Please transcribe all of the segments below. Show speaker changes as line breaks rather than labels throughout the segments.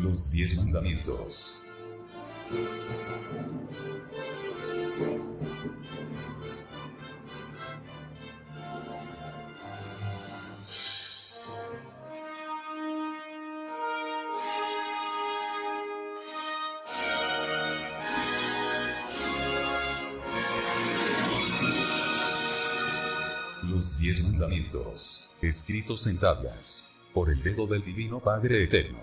Los 10 mandamientos. Los 10 mandamientos, escritos en tablas, por el dedo del Divino Padre Eterno.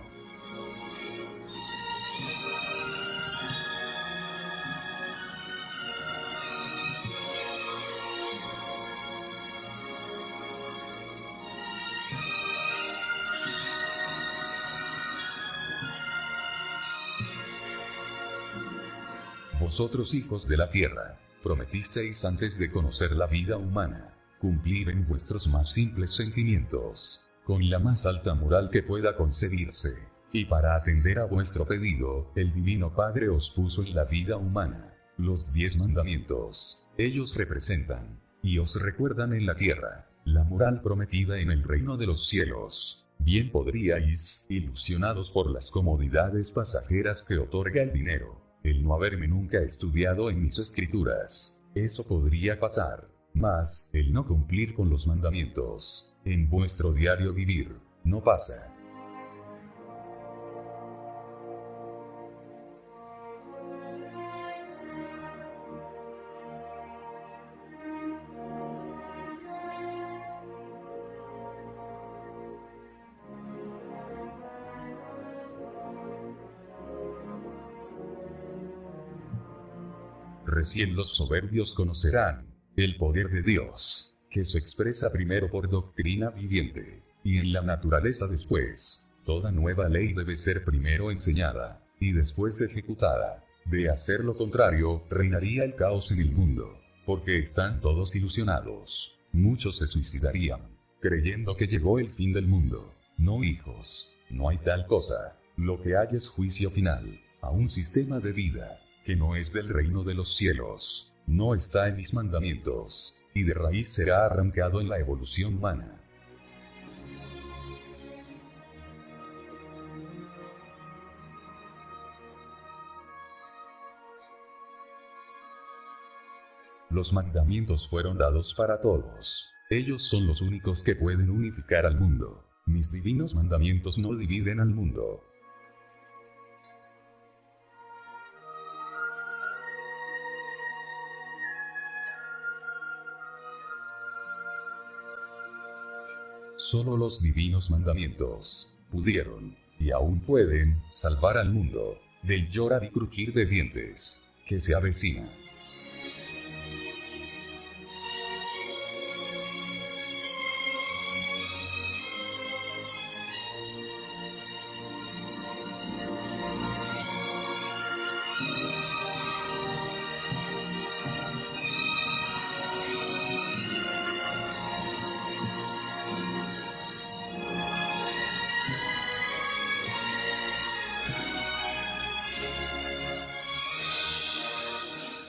Vosotros, hijos de la tierra, prometisteis antes de conocer la vida humana, cumplir en vuestros más simples sentimientos, con la más alta moral que pueda concebirse, y para atender a vuestro pedido, el Divino Padre os puso en la vida humana los 10 mandamientos. Ellos representan, y os recuerdan en la tierra, la moral prometida en el reino de los cielos. Bien podríais, ilusionados por las comodidades pasajeras que otorga el dinero, el no haberme nunca estudiado en mis escrituras, eso podría pasar. Mas, el no cumplir con los mandamientos, en vuestro diario vivir, no pasa. Recién los soberbios conocerán el poder de Dios, que se expresa primero por doctrina viviente, y en la naturaleza después. Toda nueva ley debe ser primero enseñada, y después ejecutada. De hacer lo contrario, reinaría el caos en el mundo, porque están todos ilusionados. Muchos se suicidarían, creyendo que llegó el fin del mundo. No, hijos, no hay tal cosa. Lo que hay es juicio final, a un sistema de vida, que no es del reino de los cielos. No está en mis mandamientos, y de raíz será arrancado en la evolución humana. Los mandamientos fueron dados para todos. Ellos son los únicos que pueden unificar al mundo. Mis divinos mandamientos no dividen al mundo. Solo los divinos mandamientos pudieron, y aún pueden, salvar al mundo del llorar y crujir de dientes que se avecina.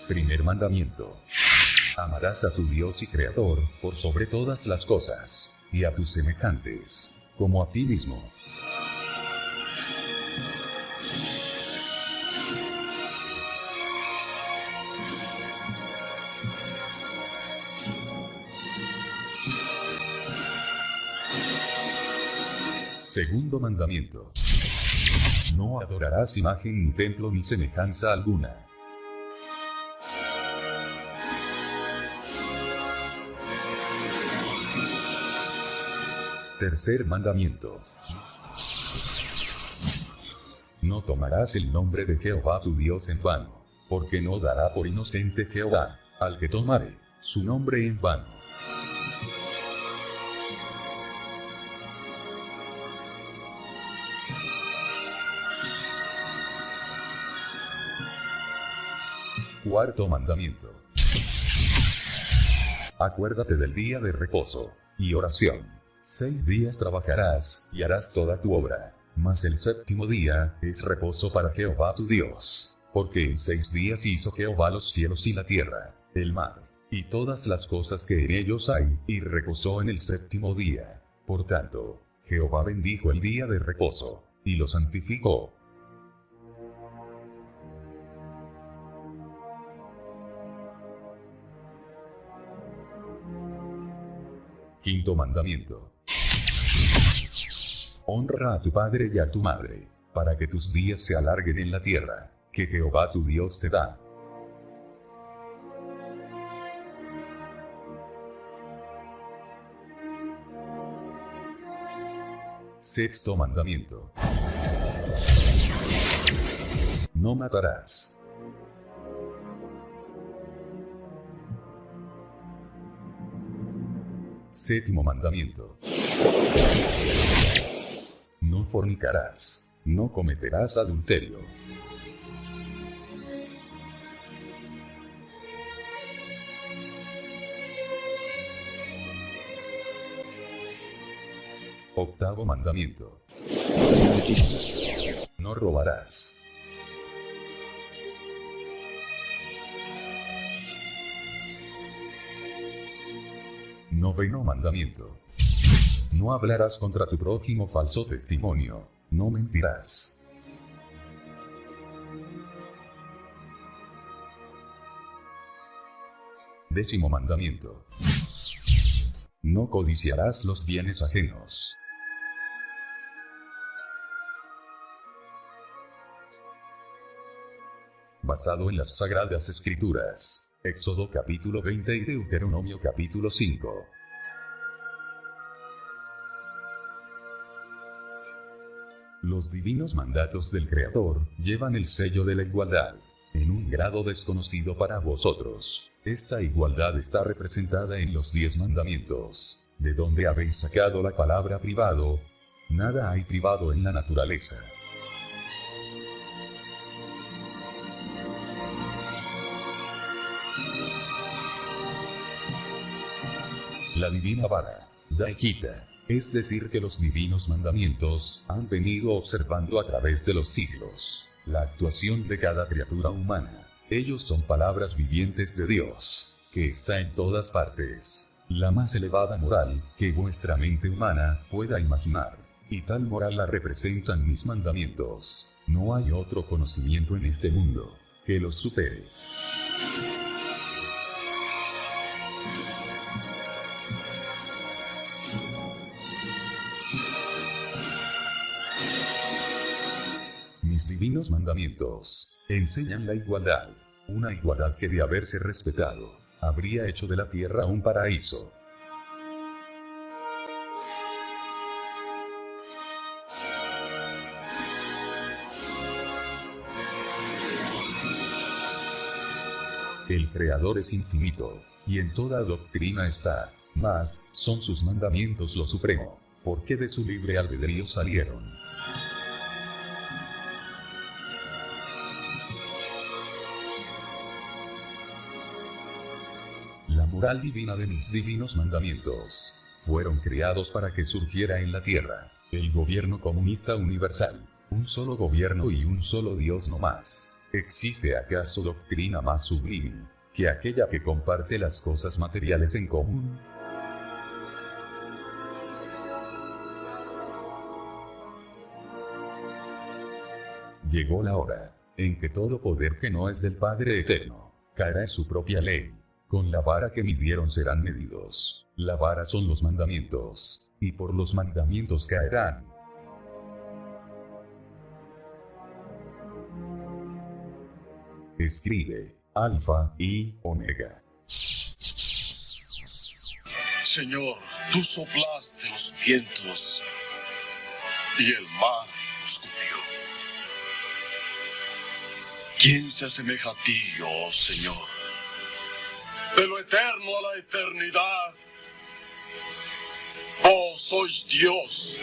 Primer mandamiento. Amarás a tu Dios y Creador, por sobre todas las cosas, y a tus semejantes, como a ti mismo. Segundo mandamiento. No adorarás imagen ni templo ni semejanza alguna. Tercer mandamiento. No tomarás el nombre de Jehová tu Dios en vano, porque no dará por inocente Jehová al que tomare su nombre en vano. Cuarto mandamiento. Acuérdate del día de reposo y oración. 6 días trabajarás y harás toda tu obra, mas el séptimo día es reposo para Jehová tu Dios, porque en 6 días hizo Jehová los cielos y la tierra, el mar, y todas las cosas que en ellos hay, y reposó en el séptimo día. Por tanto, Jehová bendijo el día de reposo, y lo santificó, Quinto mandamiento. Honra a tu padre y a tu madre, para que tus días se alarguen en la tierra, que Jehová tu Dios te da. Sexto mandamiento. No matarás. Séptimo mandamiento. No fornicarás. No cometerás adulterio. Octavo mandamiento. No robarás. Noveno mandamiento. No hablarás contra tu prójimo falso testimonio. No mentirás. Décimo mandamiento. No codiciarás los bienes ajenos. Basado en las Sagradas Escrituras. Éxodo capítulo 20 y Deuteronomio capítulo 5. Los divinos mandatos del Creador llevan el sello de la igualdad, en un grado desconocido para vosotros. Esta igualdad está representada en los 10 mandamientos. ¿De dónde habéis sacado la palabra privado? Nada hay privado en la naturaleza. La divina vara da y quita, es decir que los divinos mandamientos han venido observando a través de los siglos la actuación de cada criatura humana. Ellos son palabras vivientes de Dios, que está en todas partes, la más elevada moral que vuestra mente humana pueda imaginar, y tal moral la representan mis mandamientos. No hay otro conocimiento en este mundo que los supere. Mis divinos mandamientos enseñan la igualdad, una igualdad que de haberse respetado, habría hecho de la tierra un paraíso. El Creador es infinito, y en toda doctrina está, mas son sus mandamientos lo supremo, porque de su libre albedrío salieron. La moral divina de mis divinos mandamientos fueron creados para que surgiera en la tierra el gobierno comunista universal, un solo gobierno y un solo Dios no más. ¿Existe acaso doctrina más sublime que aquella que comparte las cosas materiales en común? Llegó la hora en que todo poder que no es del Padre Eterno caerá en su propia ley. Con la vara que midieron serán medidos. La vara son los mandamientos, y por los mandamientos caerán. Escribe, Alfa y Omega.
Señor, tú soplaste los vientos, y el mar los cubrió. ¿Quién se asemeja a ti, oh Señor? De lo eterno a la eternidad, vos sois Dios.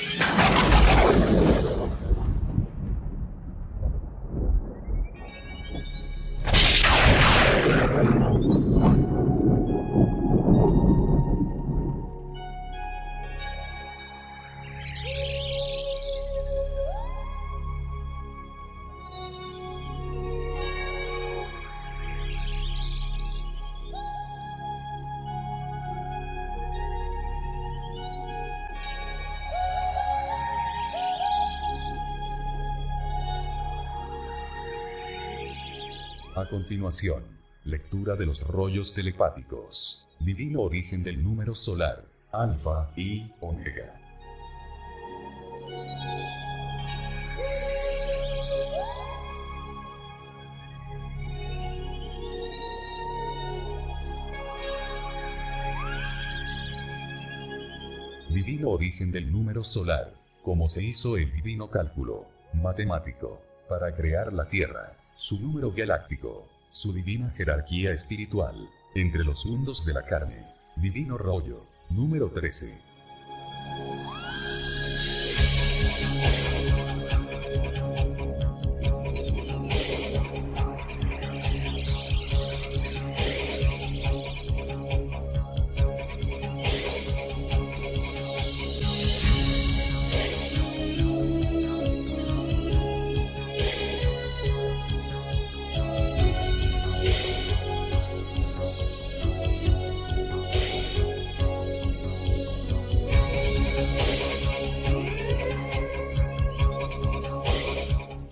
A continuación, lectura de los rollos telepáticos. Divino origen del número solar. Alfa y Omega. Divino origen del número solar, como se hizo el divino cálculo matemático para crear la Tierra, su número galáctico, su divina jerarquía espiritual, entre los mundos de la carne, divino rollo, número 13.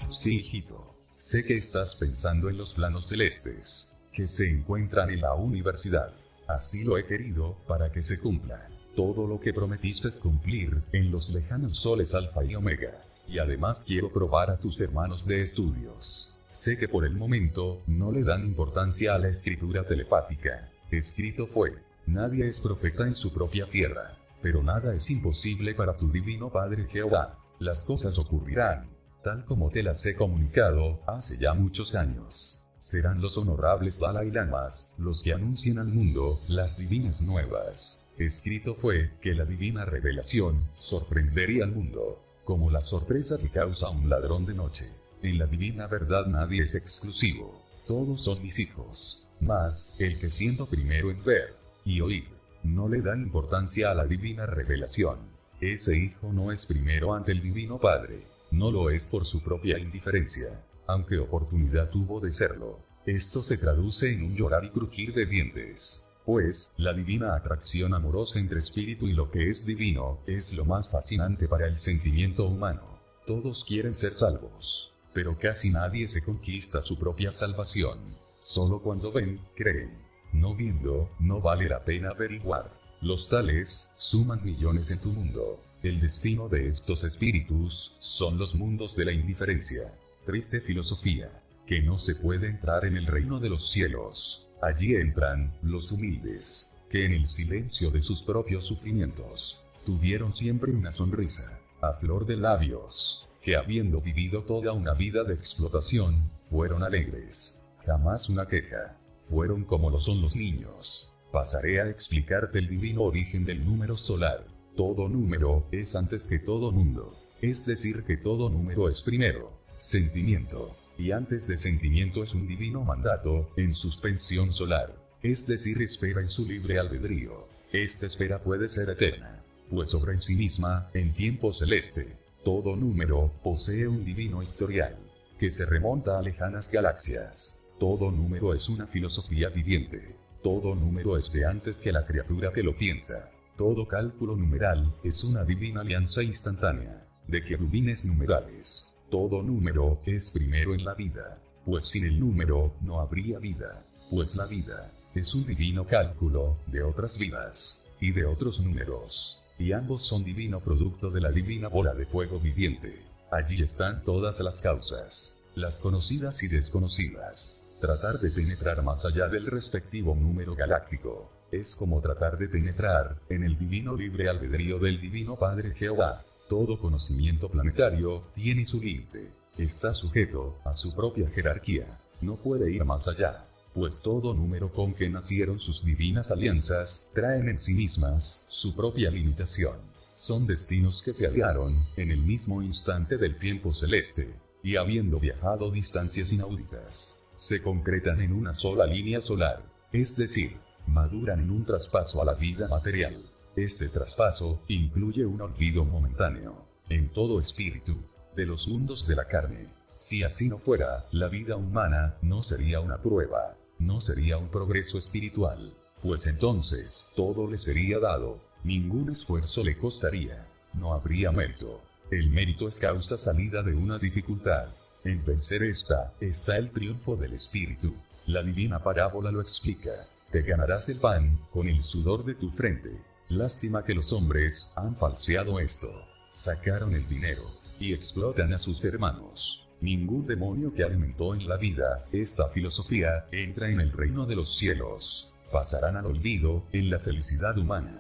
Sí, hijito, sé que estás pensando en los planos celestes, que se encuentran en la universidad. Así lo he querido, para que se cumpla todo lo que prometiste cumplir en los lejanos soles Alfa y Omega. Y además quiero probar a tus hermanos de estudios. Sé que por el momento no le dan importancia a la escritura telepática. Escrito fue: nadie es profeta en su propia tierra, pero nada es imposible para tu divino Padre Jehová. Las cosas ocurrirán tal como te las he comunicado hace ya muchos años. Serán los honorables Dalai Lamas los que anuncien al mundo las divinas nuevas. Escrito fue que la divina revelación sorprendería al mundo, como la sorpresa que causa un ladrón de noche. En la divina verdad nadie es exclusivo, todos son mis hijos. Mas, el que siendo primero en ver y oír, no le da importancia a la divina revelación, ese hijo no es primero ante el divino Padre. No lo es por su propia indiferencia, aunque oportunidad tuvo de serlo. Esto se traduce en un llorar y crujir de dientes, pues la divina atracción amorosa entre espíritu y lo que es divino es lo más fascinante para el sentimiento humano. Todos quieren ser salvos, pero casi nadie se conquista su propia salvación. Solo cuando ven, creen. No viendo, no vale la pena averiguar. Los tales suman millones en tu mundo. El destino de estos espíritus son los mundos de la indiferencia. Triste filosofía, que no se puede entrar en el reino de los cielos. Allí entran los humildes, que en el silencio de sus propios sufrimientos tuvieron siempre una sonrisa a flor de labios, que habiendo vivido toda una vida de explotación, fueron alegres, jamás una queja. Fueron como lo son los niños. Pasaré a explicarte el divino origen del número solar. Todo número es antes que todo mundo, es decir que todo número es primero sentimiento, y antes de sentimiento es un divino mandato en suspensión solar, es decir espera en su libre albedrío. Esta espera puede ser eterna, pues obra en sí misma en tiempo celeste. Todo número posee un divino historial, que se remonta a lejanas galaxias. Todo número es una filosofía viviente, todo número es de antes que la criatura que lo piensa. Todo cálculo numeral es una divina alianza instantánea de querubines numerales. Todo número es primero en la vida, pues sin el número no habría vida, pues la vida es un divino cálculo de otras vidas y de otros números, y ambos son divino producto de la divina bola de fuego viviente. Allí están todas las causas, las conocidas y desconocidas. Tratar de penetrar más allá del respectivo número galáctico es como tratar de penetrar en el divino libre albedrío del divino Padre Jehová. Todo conocimiento planetario tiene su límite, está sujeto a su propia jerarquía, no puede ir más allá, pues todo número con que nacieron sus divinas alianzas traen en sí mismas su propia limitación. Son destinos que se aliaron en el mismo instante del tiempo celeste, y habiendo viajado distancias inauditas, se concretan en una sola línea solar, es decir, maduran en un traspaso a la vida material. Este traspaso incluye un olvido momentáneo, en todo espíritu, de los mundos de la carne. Si así no fuera, la vida humana no sería una prueba, no sería un progreso espiritual, pues entonces todo le sería dado, ningún esfuerzo le costaría, no habría mérito. El mérito es causa salida de una dificultad. En vencer esta, está el triunfo del espíritu. La divina parábola lo explica. Te ganarás el pan con el sudor de tu frente. Lástima que los hombres han falseado esto. Sacaron el dinero y explotan a sus hermanos. Ningún demonio que alimentó en la vida esta filosofía entra en el reino de los cielos. Pasarán al olvido en la felicidad humana.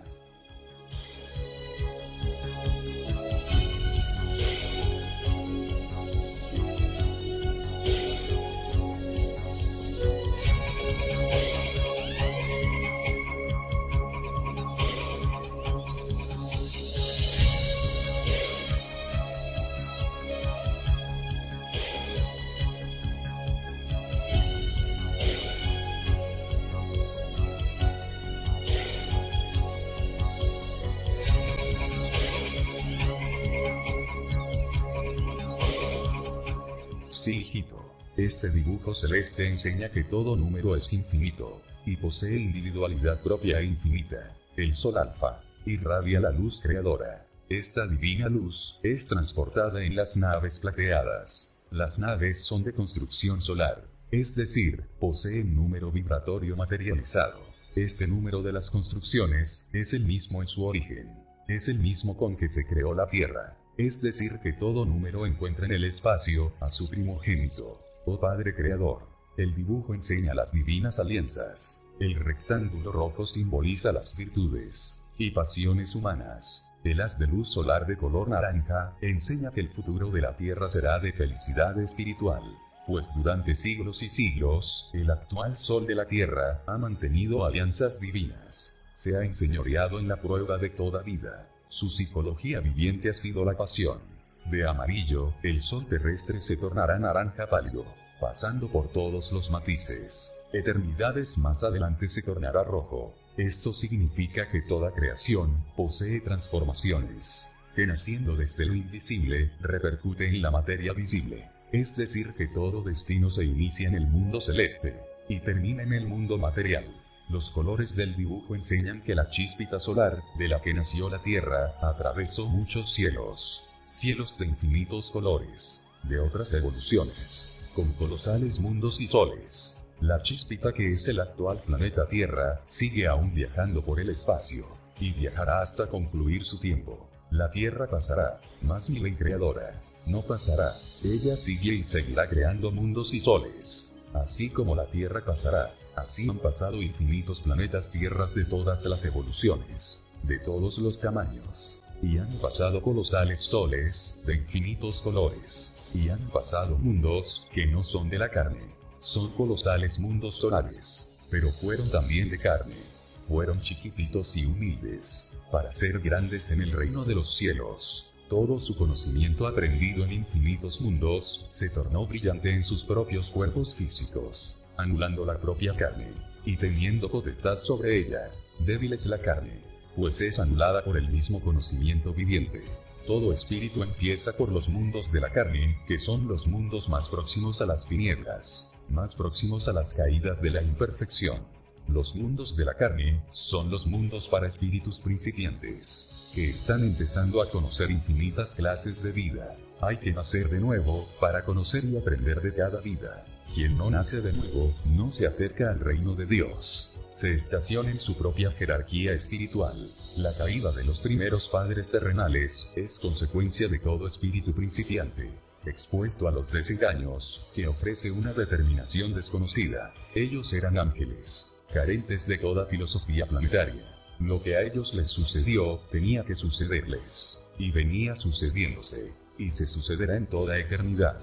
Sí, hijito. Este dibujo celeste enseña que todo número es infinito, y posee individualidad propia e infinita. El Sol Alfa irradia la luz creadora. Esta divina luz es transportada en las naves plateadas. Las naves son de construcción solar, es decir, poseen número vibratorio materializado. Este número de las construcciones es el mismo en su origen. Es el mismo con que se creó la Tierra. Es decir, que todo número encuentra en el espacio a su primogénito, oh Padre Creador. El dibujo enseña las divinas alianzas. El rectángulo rojo simboliza las virtudes y pasiones humanas. El haz de luz solar de color naranja enseña que el futuro de la Tierra será de felicidad espiritual, pues durante siglos y siglos, el actual Sol de la Tierra ha mantenido alianzas divinas. Se ha enseñoreado en la prueba de toda vida. Su psicología viviente ha sido la pasión. De amarillo, el sol terrestre se tornará naranja pálido, pasando por todos los matices. Eternidades más adelante se tornará rojo. Esto significa que toda creación posee transformaciones, que naciendo desde lo invisible, repercute en la materia visible. Es decir, que todo destino se inicia en el mundo celeste, y termina en el mundo material. Los colores del dibujo enseñan que la chíspita solar, de la que nació la Tierra, atravesó muchos cielos, cielos de infinitos colores, de otras evoluciones, con colosales mundos y soles. La chíspita que es el actual planeta Tierra, sigue aún viajando por el espacio, y viajará hasta concluir su tiempo. La Tierra pasará, mas mi ley creadora no pasará. Ella sigue y seguirá creando mundos y soles. Así como la Tierra pasará, así han pasado infinitos planetas tierras de todas las evoluciones, de todos los tamaños, y han pasado colosales soles, de infinitos colores, y han pasado mundos, que no son de la carne, son colosales mundos solares, pero fueron también de carne, fueron chiquititos y humildes, para ser grandes en el reino de los cielos. Todo su conocimiento aprendido en infinitos mundos, se tornó brillante en sus propios cuerpos físicos, anulando la propia carne, y teniendo potestad sobre ella. Débil es la carne, pues es anulada por el mismo conocimiento viviente. Todo espíritu empieza por los mundos de la carne, que son los mundos más próximos a las tinieblas, más próximos a las caídas de la imperfección. Los mundos de la carne son los mundos para espíritus principiantes, que están empezando a conocer infinitas clases de vida. Hay que nacer de nuevo, para conocer y aprender de cada vida. Quien no nace de nuevo, no se acerca al reino de Dios. Se estaciona en su propia jerarquía espiritual. La caída de los primeros padres terrenales es consecuencia de todo espíritu principiante, expuesto a los desengaños, que ofrece una determinación desconocida. Ellos eran ángeles, carentes de toda filosofía planetaria. Lo que a ellos les sucedió, tenía que sucederles, y venía sucediéndose, y se sucederá en toda eternidad.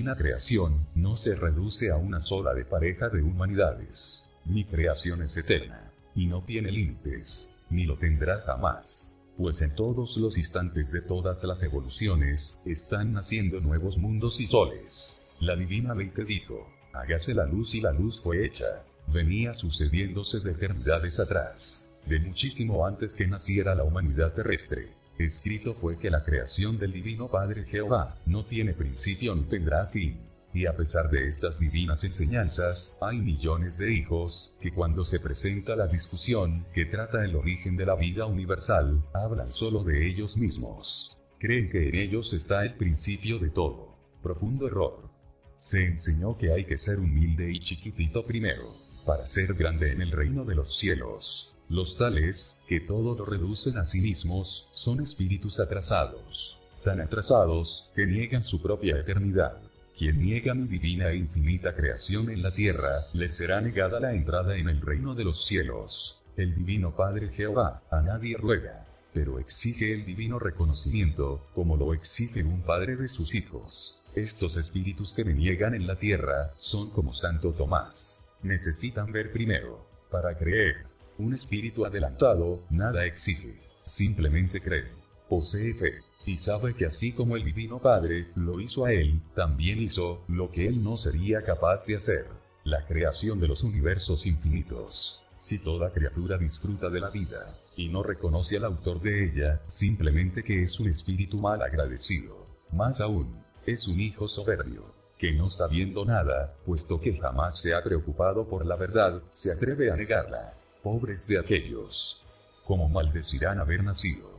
La creación no se reduce a una sola de pareja de humanidades. Mi creación es eterna, y no tiene límites, ni lo tendrá jamás, pues en todos los instantes de todas las evoluciones, están naciendo nuevos mundos y soles. La divina ley que dijo, hágase la luz y la luz fue hecha. venía sucediéndose de eternidades atrás, de muchísimo antes que naciera la humanidad terrestre. Escrito fue que la creación del Divino Padre Jehová no tiene principio ni tendrá fin. Y a pesar de estas divinas enseñanzas, hay millones de hijos, que cuando se presenta la discusión, que trata el origen de la vida universal, hablan solo de ellos mismos. Creen que en ellos está el principio de todo. Profundo error. Se enseñó que hay que ser humilde y chiquitito primero, para ser grande en el reino de los cielos. Los tales, que todo lo reducen a sí mismos, son espíritus atrasados. Tan atrasados, que niegan su propia eternidad. Quien niega mi divina e infinita creación en la tierra, le será negada la entrada en el reino de los cielos. El Divino Padre Jehová a nadie ruega, pero exige el divino reconocimiento, como lo exige un padre de sus hijos. Estos espíritus que me niegan en la tierra, son como Santo Tomás. Necesitan ver primero, para creer. Un espíritu adelantado, nada exige, simplemente cree, posee fe. Y sabe que así como el Divino Padre lo hizo a él, también hizo lo que él no sería capaz de hacer, la creación de los universos infinitos. Si toda criatura disfruta de la vida, y no reconoce al autor de ella, simplemente que es un espíritu mal agradecido. Más aún, es un hijo soberbio, que no sabiendo nada, puesto que jamás se ha preocupado por la verdad, se atreve a negarla. Pobres de aquellos. ¿Cómo maldecirán haber nacido?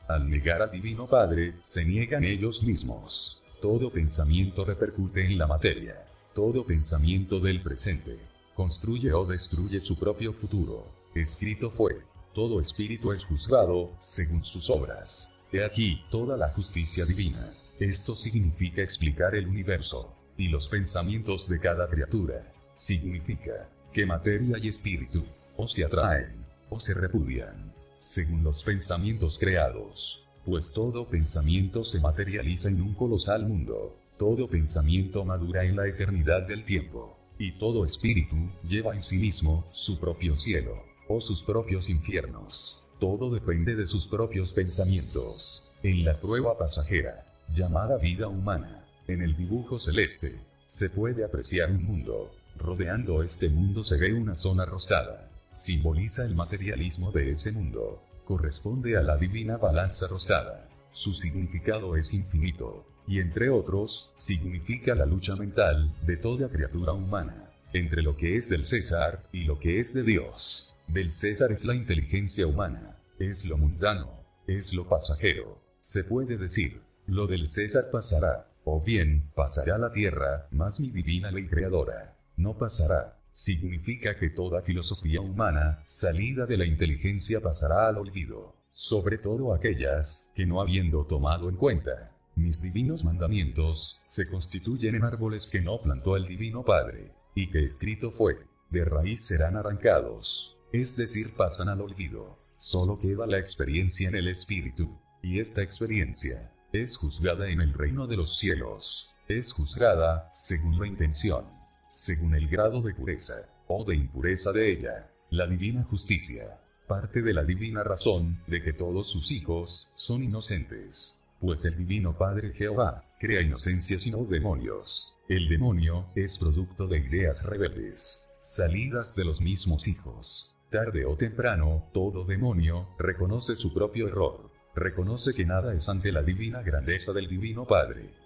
Al negar al Divino Padre, se niegan ellos mismos. Todo pensamiento repercute en la materia. Todo pensamiento del presente construye o destruye su propio futuro. Escrito fue: todo espíritu es juzgado según sus obras. He aquí toda la justicia divina. Esto significa explicar el universo y los pensamientos de cada criatura. Significa que materia y espíritu o se atraen o se repudian según los pensamientos creados, pues todo pensamiento se materializa en un colosal mundo, todo pensamiento madura en la eternidad del tiempo, y todo espíritu lleva en sí mismo su propio cielo, o sus propios infiernos. Todo depende de sus propios pensamientos. En la prueba pasajera, llamada vida humana, en el dibujo celeste, se puede apreciar un mundo. Rodeando este mundo se ve una zona rosada. Simboliza el materialismo de ese mundo. Corresponde a la divina balanza rosada. Su significado es infinito, y entre otros, significa la lucha mental de toda criatura humana, entre lo que es del César y lo que es de Dios. Del César es la inteligencia humana, es lo mundano, es lo pasajero. Se puede decir, lo del César pasará, o bien, pasará la tierra, mas mi divina ley creadora no pasará. Significa que toda filosofía humana, salida de la inteligencia, pasará al olvido, sobre todo aquellas que no habiendo tomado en cuenta mis divinos mandamientos, se constituyen en árboles que no plantó el Divino Padre, y que escrito fue: de raíz serán arrancados, es decir, pasan al olvido. Solo queda la experiencia en el espíritu, y esta experiencia es juzgada en el reino de los cielos, es juzgada según la intención, según el grado de pureza, o de impureza de ella. La divina justicia parte de la divina razón de que todos sus hijos son inocentes, pues el Divino Padre Jehová crea inocencias y no demonios. El demonio es producto de ideas rebeldes, salidas de los mismos hijos. Tarde o temprano, todo demonio reconoce su propio error, reconoce que nada es ante la divina grandeza del Divino Padre.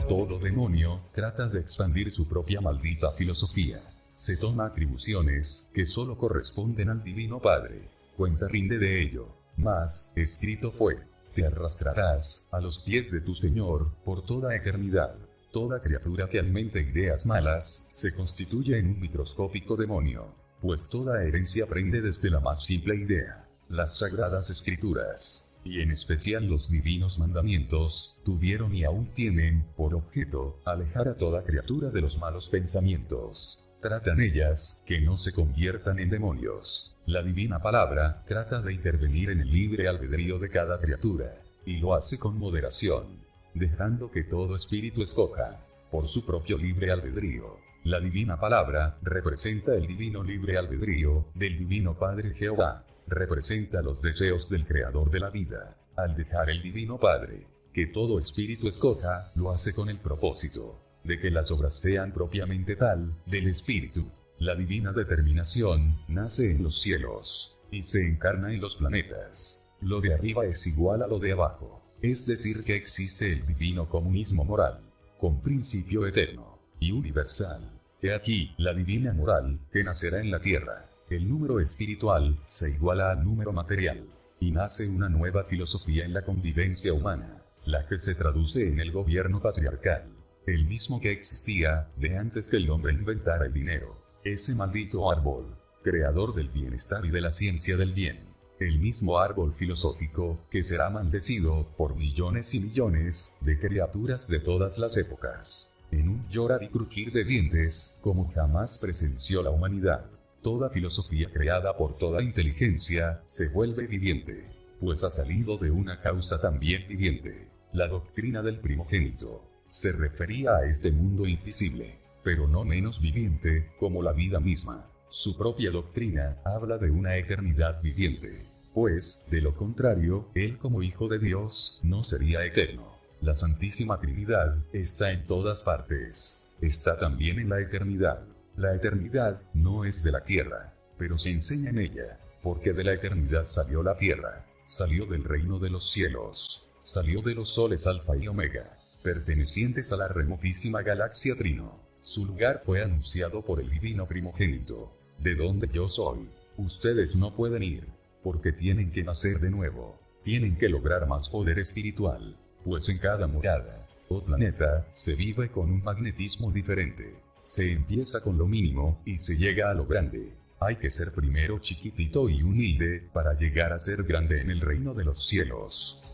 Todo demonio trata de expandir su propia maldita filosofía. Se toma atribuciones que solo corresponden al Divino Padre. Cuenta rinde de ello. Mas, escrito fue: te arrastrarás a los pies de tu Señor por toda eternidad. Toda criatura que alimente ideas malas se constituye en un microscópico demonio, pues toda herencia aprende desde la más simple idea. Las sagradas escrituras, y en especial los divinos mandamientos, tuvieron y aún tienen por objeto alejar a toda criatura de los malos pensamientos. tratan ellas que no se conviertan en demonios. La divina palabra trata de intervenir en el libre albedrío de cada criatura, y lo hace con moderación, dejando que todo espíritu escoja, por su propio libre albedrío. La divina palabra representa el divino libre albedrío del divino Padre Jehová, representa los deseos del Creador de la vida. Al dejar el divino Padre que todo espíritu escoja, lo hace con el propósito de que las obras sean propiamente tal del espíritu. La divina determinación nace en los cielos y se encarna en los planetas. Lo de arriba es igual a lo de abajo, es decir que existe el divino comunismo moral, con principio eterno y universal. He aquí la divina moral que nacerá en la tierra. El número espiritual se iguala al número material, y nace una nueva filosofía en la convivencia humana, la que se traduce en el gobierno patriarcal, el mismo que existía de antes que el hombre inventara el dinero. Ese maldito árbol, creador del bienestar y de la ciencia del bien. El mismo árbol filosófico que será maldecido por millones y millones de criaturas de todas las épocas, en un llorar y crujir de dientes como jamás presenció la humanidad. Toda filosofía creada por toda inteligencia se vuelve viviente, pues ha salido de una causa también viviente. La doctrina del primogénito se refería a este mundo invisible, pero no menos viviente como la vida misma. Su propia doctrina habla de una eternidad viviente, pues, de lo contrario, él como hijo de Dios no sería eterno. La Santísima Trinidad está en todas partes, está también en la eternidad. La eternidad no es de la tierra, pero se enseña en ella, porque de la eternidad salió la tierra, salió del reino de los cielos, salió de los soles Alfa y Omega, pertenecientes a la remotísima galaxia Trino. Su lugar fue anunciado por el divino primogénito. De donde yo soy, ustedes no pueden ir, porque tienen que nacer de nuevo, tienen que lograr más poder espiritual, pues en cada morada o planeta se vive con un magnetismo diferente. Se empieza con lo mínimo y se llega a lo grande. Hay que ser primero chiquitito y humilde para llegar a ser grande en el reino de los cielos.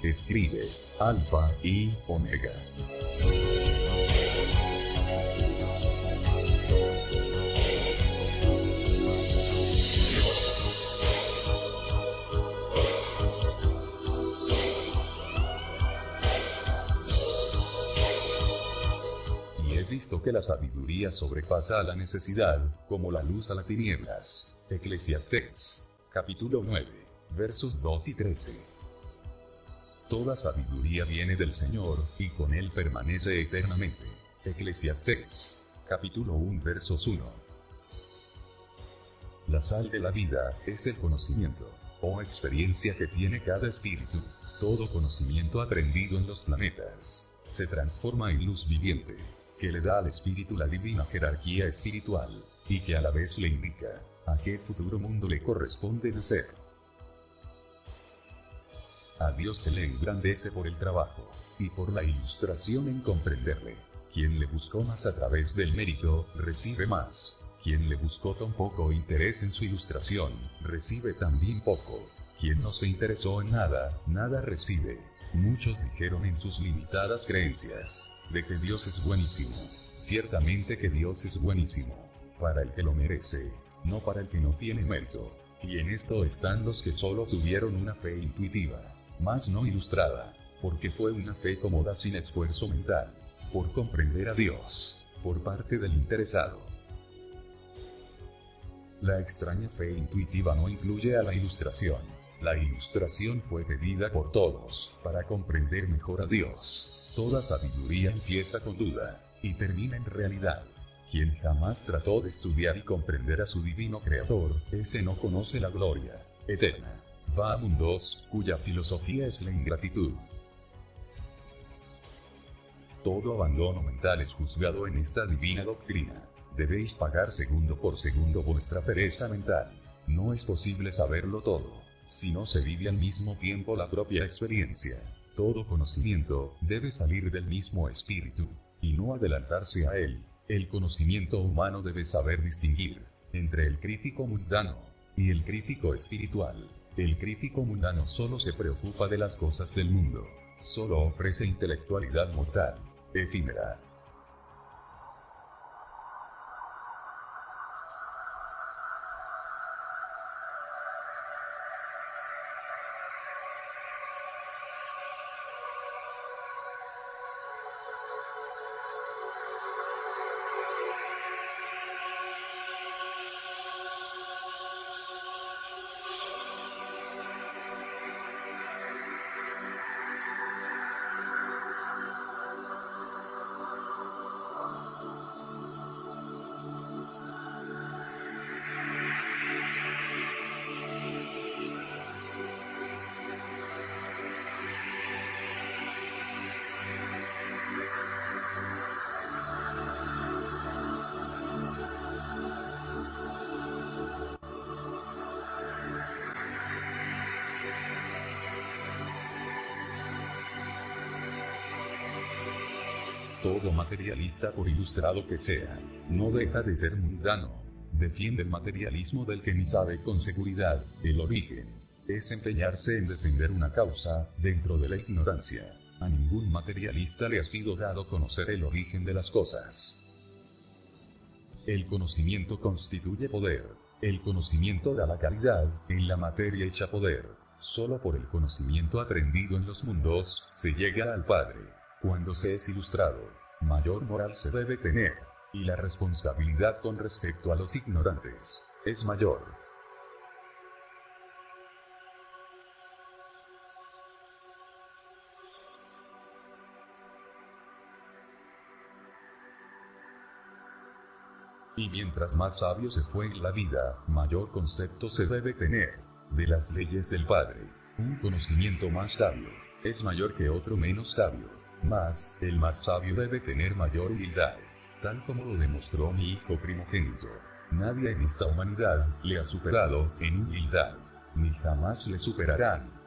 Escribe Alfa y Omega. Visto que la sabiduría sobrepasa a la necesidad, como la luz a las tinieblas. Eclesiastés, capítulo 9, versos 2 y 13. Toda sabiduría viene del Señor, y con Él permanece eternamente. Eclesiastés, capítulo 1, versos 1. La sal de la vida es el conocimiento, o experiencia que tiene cada espíritu. Todo conocimiento aprendido en los planetas se transforma en luz viviente, que le da al espíritu la divina jerarquía espiritual, y que a la vez le indica a qué futuro mundo le corresponde nacer. A Dios se le engrandece por el trabajo, y por la ilustración en comprenderle. Quien le buscó más a través del mérito, recibe más. Quien le buscó con poco interés en su ilustración, recibe también poco. Quien no se interesó en nada, nada recibe. Muchos dijeron en sus limitadas creencias de que Dios es buenísimo. Ciertamente que Dios es buenísimo, para el que lo merece, no para el que no tiene mérito. Y en esto están los que solo tuvieron una fe intuitiva, mas no ilustrada, porque fue una fe cómoda sin esfuerzo mental, por comprender a Dios, por parte del interesado. La extraña fe intuitiva no incluye a la ilustración. La ilustración fue pedida por todos, para comprender mejor a Dios. Toda sabiduría empieza con duda, y termina en realidad. Quien jamás trató de estudiar y comprender a su divino creador, ese no conoce la gloria eterna. Va a mundos, cuya filosofía es la ingratitud. Todo abandono mental es juzgado en esta divina doctrina. Debéis pagar segundo por segundo vuestra pereza mental. No es posible saberlo todo, si no se vive al mismo tiempo la propia experiencia. Todo conocimiento debe salir del mismo espíritu, y no adelantarse a él. El conocimiento humano debe saber distinguir entre el crítico mundano y el crítico espiritual. El crítico mundano solo se preocupa de las cosas del mundo, solo ofrece intelectualidad mortal. efímera. Todo materialista, por ilustrado que sea, no deja de ser mundano. Defiende el materialismo del que ni sabe con seguridad el origen. Es empeñarse en defender una causa dentro de la ignorancia. A ningún materialista le ha sido dado conocer el origen de las cosas. El conocimiento constituye poder. El conocimiento da la calidad en la materia hecha poder. Solo por el conocimiento aprendido en los mundos se llega al Padre. Cuando se es ilustrado, mayor moral se debe tener, y la responsabilidad con respecto a los ignorantes es mayor. Y mientras más sabio se fue en la vida, mayor concepto se debe tener de las leyes del Padre. Un conocimiento más sabio es mayor que otro menos sabio. Mas, el más sabio debe tener mayor humildad, tal como lo demostró mi hijo primogénito. Nadie en esta humanidad le ha superado en humildad, ni jamás le superarán.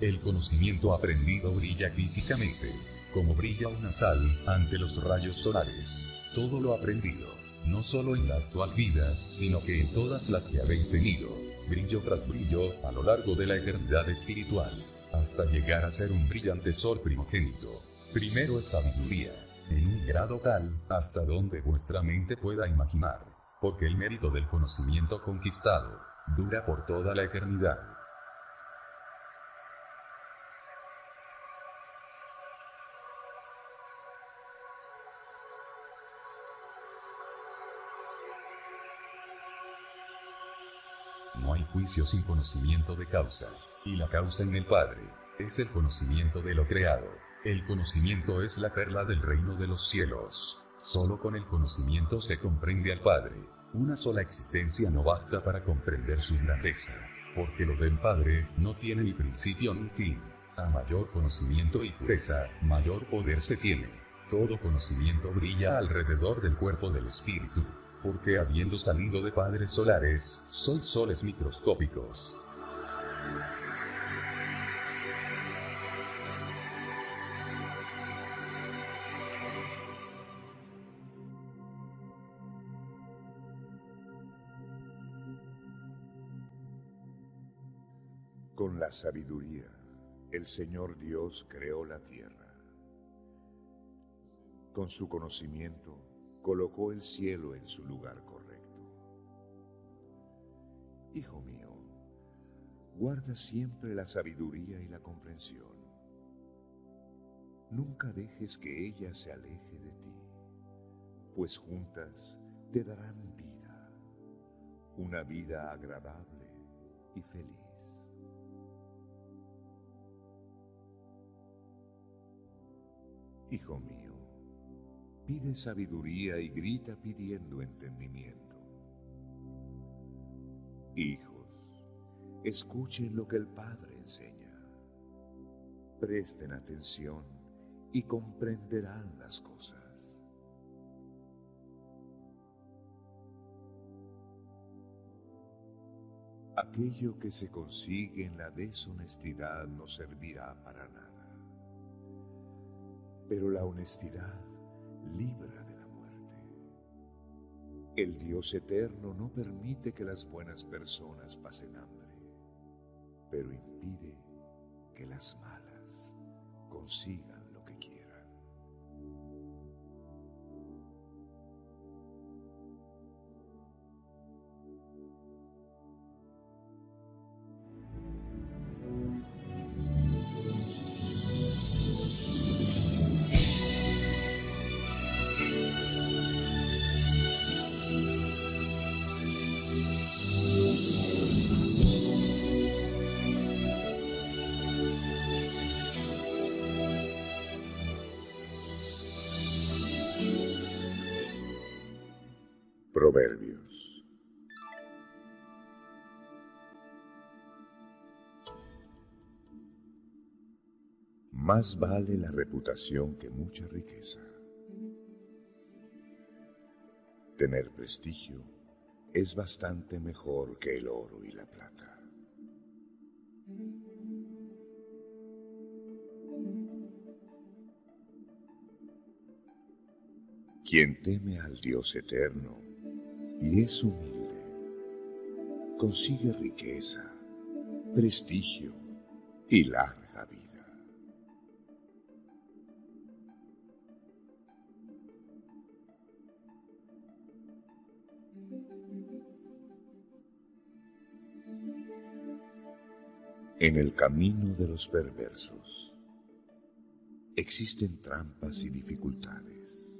El conocimiento aprendido brilla físicamente, como brilla una sal ante los rayos solares. Todo lo aprendido, no solo en la actual vida, sino que en todas las que habéis tenido, brillo tras brillo, a lo largo de la eternidad espiritual, hasta llegar a ser un brillante sol primogénito. Primero es sabiduría, en un grado tal, hasta donde vuestra mente pueda imaginar, porque el mérito del conocimiento conquistado, dura por toda la eternidad. No hay juicio sin conocimiento de causa, y la causa en el Padre es el conocimiento de lo creado. El conocimiento es la perla del reino de los cielos. Solo con el conocimiento se comprende al Padre. Una sola existencia no basta para comprender su grandeza, porque lo del Padre no tiene ni principio ni fin. A mayor conocimiento y pureza, mayor poder se tiene. Todo conocimiento brilla alrededor del cuerpo del Espíritu, porque habiendo salido de padres solares, sois soles microscópicos.
Con la sabiduría, el Señor Dios creó la tierra. Con su conocimiento, colocó el cielo en su lugar correcto. Hijo mío, guarda siempre la sabiduría y la comprensión. Nunca dejes que ella se aleje de ti, pues juntas te darán vida, una vida agradable y feliz. Hijo mío, pide sabiduría y grita pidiendo entendimiento. Hijos, escuchen lo que el Padre enseña. Presten atención y comprenderán las cosas. Aquello que se consigue en la deshonestidad no servirá para nada. pero la honestidad libra de la muerte. El Dios eterno no permite que las buenas personas pasen hambre, pero impide que las malas consigan lo que quieran. Proverbios. Más vale la reputación que mucha riqueza. Tener prestigio es bastante mejor que el oro y la plata. Quien teme al Dios eterno y es humilde, consigue riqueza, prestigio y larga vida. En el camino de los perversos existen trampas y dificultades.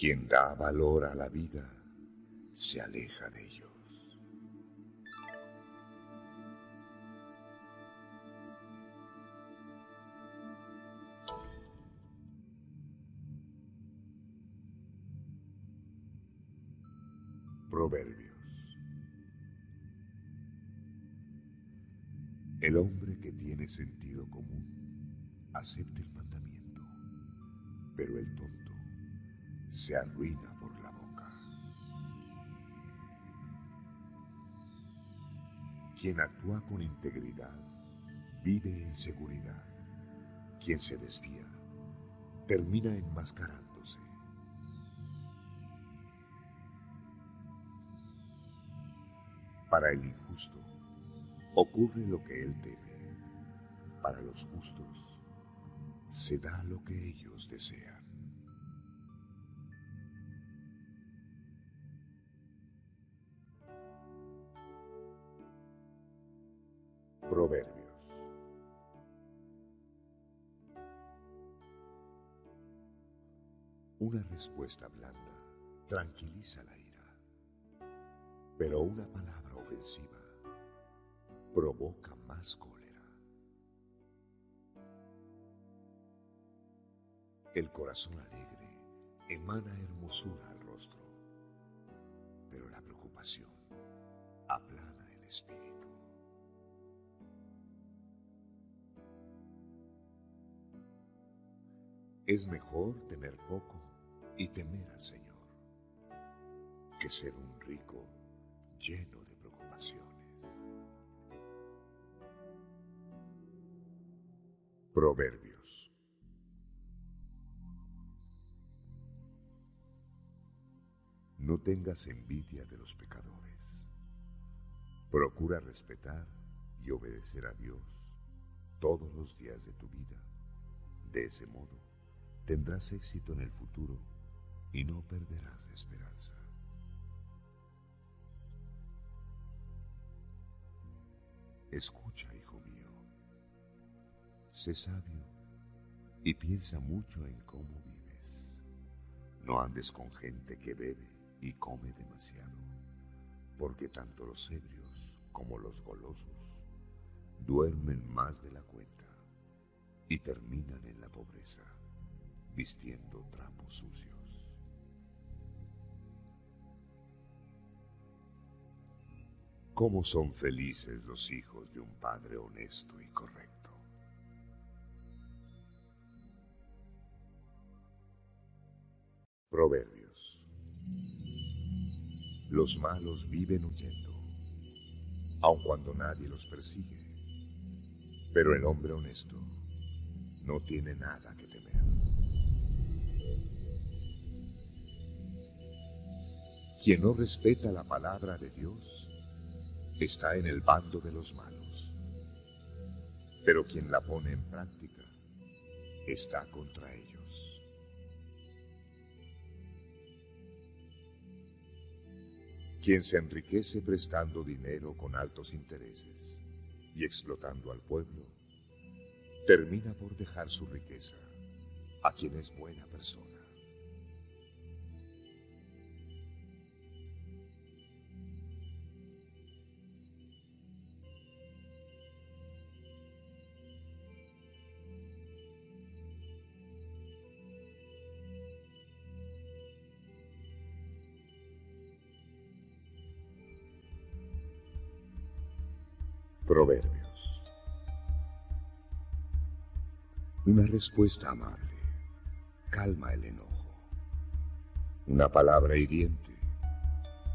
Quien da valor a la vida se aleja de ellos. Proverbios. El hombre que tiene sentido común acepta el mandamiento, pero el tonto se arruina por la boca. Quien actúa con integridad vive en seguridad. Quien se desvía termina enmascarándose. Para el injusto ocurre lo que él teme. Para los justos se da lo que ellos desean. Proverbios. Una respuesta blanda tranquiliza la ira, pero una palabra ofensiva provoca más cólera. El corazón alegre emana hermosura al rostro, pero la preocupación aplana el espíritu. Es mejor tener poco y temer al Señor que ser un rico lleno de preocupaciones. Proverbios. No tengas envidia de los pecadores. Procura respetar y obedecer a Dios todos los días de tu vida. De ese modo, tendrás éxito en el futuro y no perderás la esperanza. Escucha, hijo mío. Sé sabio y piensa mucho en cómo vives. No andes con gente que bebe y come demasiado, porque tanto los ebrios como los golosos duermen más de la cuenta y terminan en la pobreza, vistiendo trapos sucios. ¿Cómo son felices los hijos de un padre honesto y correcto? Proverbios. Los malos viven huyendo, aun cuando nadie los persigue, pero el hombre honesto no tiene nada que temer. Quien no respeta la palabra de Dios está en el bando de los malos, pero quien la pone en práctica está contra ellos. Quien se enriquece prestando dinero con altos intereses y explotando al pueblo, termina por dejar su riqueza a quien es buena persona. Proverbios. Una respuesta amable calma el enojo. Una palabra hiriente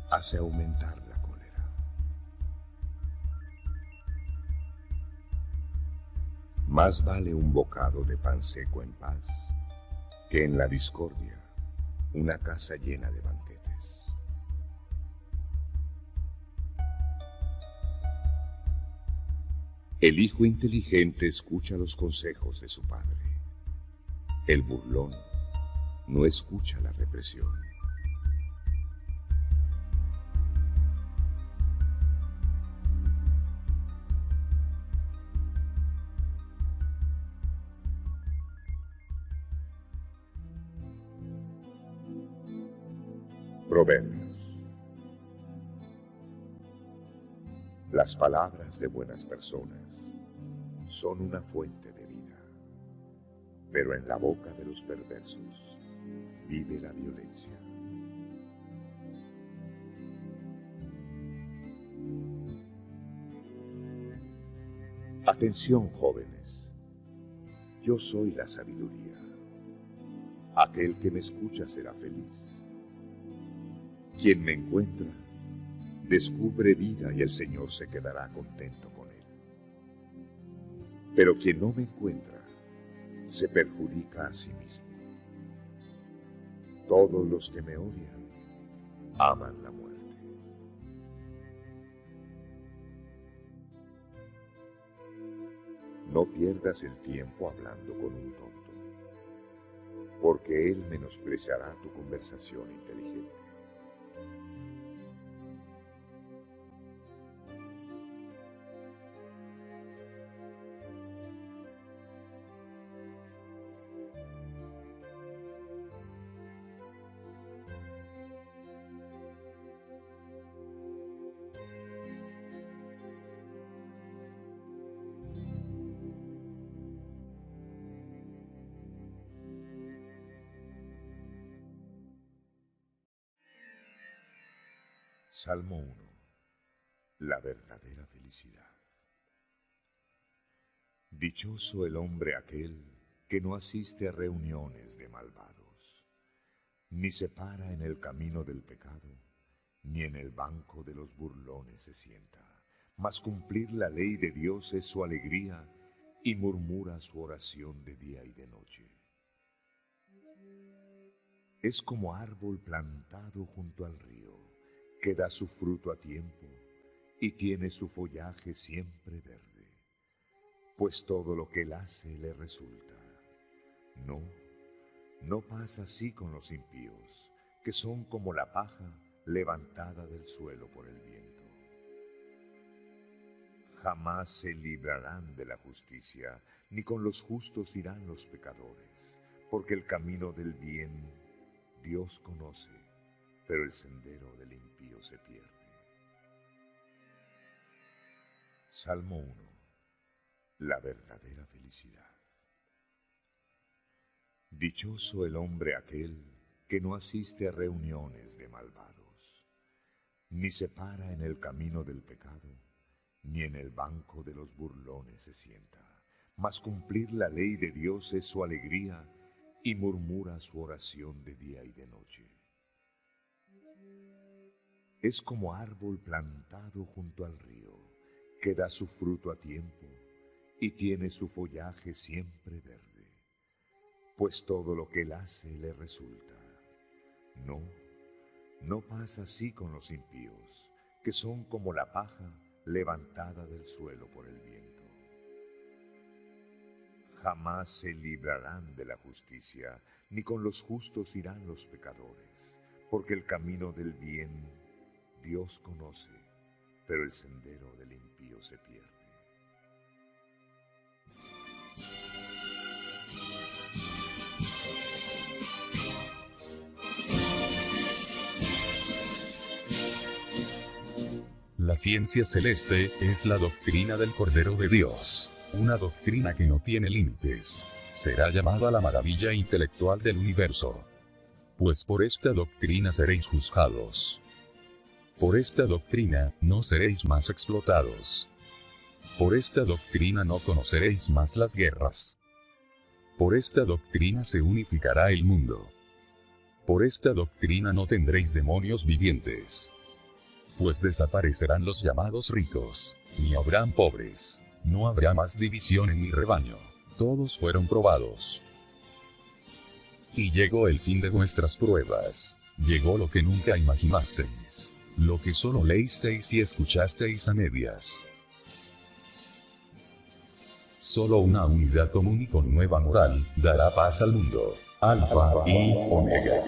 hace aumentar la cólera. Más vale un bocado de pan seco en paz que en la discordia una casa llena de banquetes. El hijo inteligente escucha los consejos de su padre. El burlón no escucha la represión. Proverbios. Las palabras de buenas personas son una fuente de vida, pero en la boca de los perversos vive la violencia. Atención, jóvenes, yo soy la sabiduría. Aquel que me escucha será feliz. Quien me encuentra descubre vida y el Señor se quedará contento con él. Pero quien no me encuentra se perjudica a sí mismo. Todos los que me odian aman la muerte. No pierdas el tiempo hablando con un tonto, porque él menospreciará tu conversación inteligente. Salmo 1. La verdadera felicidad. Dichoso el hombre aquel que no asiste a reuniones de malvados, ni se para en el camino del pecado, ni en el banco de los burlones se sienta. Mas cumplir la ley de Dios es su alegría, y murmura su oración de día y de noche. Es como árbol plantado junto al río, que da su fruto a tiempo y tiene su follaje siempre verde, pues todo lo que él hace le resulta. No pasa así con los impíos, que son como la paja levantada del suelo por el viento. Jamás se librarán de la justicia, ni con los justos irán los pecadores, porque el camino del bien Dios conoce, pero el sendero del impío se pierde. Salmo 1. La verdadera felicidad. Dichoso el hombre aquel que no asiste a reuniones de malvados, ni se para en el camino del pecado, ni en el banco de los burlones se sienta. Mas cumplir la ley de Dios es su alegría, y murmura su oración de día y de noche. Es como árbol plantado junto al río, que da su fruto a tiempo y tiene su follaje siempre verde, pues todo lo que él hace le resulta. No, no pasa así con los impíos, que son como la paja levantada del suelo por el viento. Jamás se librarán de la justicia, ni con los justos irán los pecadores, porque el camino del bien Dios conoce, pero el sendero del impío se pierde.
La ciencia celeste es la doctrina del Cordero de Dios, una doctrina que no tiene límites. Será llamada la maravilla intelectual del universo. Pues por esta doctrina seréis juzgados. Por esta doctrina no seréis más explotados. Por esta doctrina no conoceréis más las guerras. Por esta doctrina se unificará el mundo. Por esta doctrina no tendréis demonios vivientes. Pues desaparecerán los llamados ricos, ni habrán pobres, no habrá más división en mi rebaño, todos fueron probados. Y llegó el fin de vuestras pruebas, llegó lo que nunca imaginasteis, lo que solo leísteis y escuchasteis a medias. Solo una unidad común y con nueva moral dará paz al mundo. Alfa y Omega.